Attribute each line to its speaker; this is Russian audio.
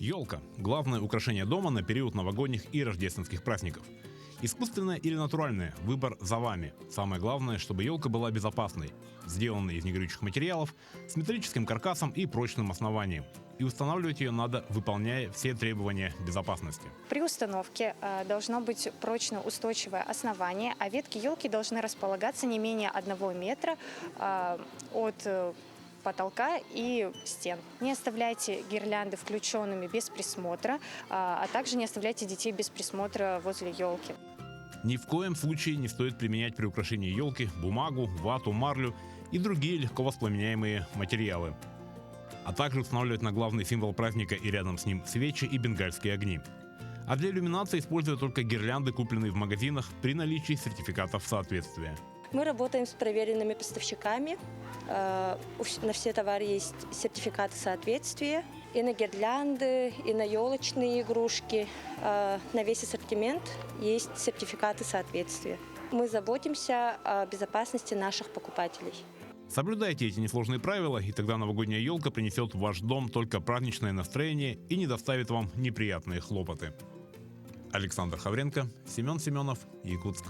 Speaker 1: Елка – главное украшение дома на период новогодних и рождественских праздников. Искусственная или натуральная – выбор за вами. Самое главное, чтобы елка была безопасной, сделанной из негорючих материалов, с металлическим каркасом и прочным основанием. И устанавливать ее надо, выполняя все требования безопасности.
Speaker 2: При установке должно быть прочно устойчивое основание, а ветки елки должны располагаться не менее 1 метра от потолка и стен. Не оставляйте гирлянды включенными без присмотра, а также не оставляйте детей без присмотра возле елки.
Speaker 1: Ни в коем случае не стоит применять при украшении елки бумагу, вату, марлю и другие легко воспламеняемые материалы, а также устанавливать на главный символ праздника и рядом с ним свечи и бенгальские огни. А для иллюминации используют только гирлянды, купленные в магазинах при наличии сертификатов соответствия.
Speaker 3: Мы работаем с проверенными поставщиками. На все товары есть сертификаты соответствия. И на гирлянды, и на елочные игрушки. На весь ассортимент есть сертификаты соответствия. Мы заботимся о безопасности наших покупателей.
Speaker 1: Соблюдайте эти несложные правила, и тогда новогодняя елка принесет в ваш дом только праздничное настроение и не доставит вам неприятные хлопоты. Александр Хавренко, Семен Семенов, Якутск.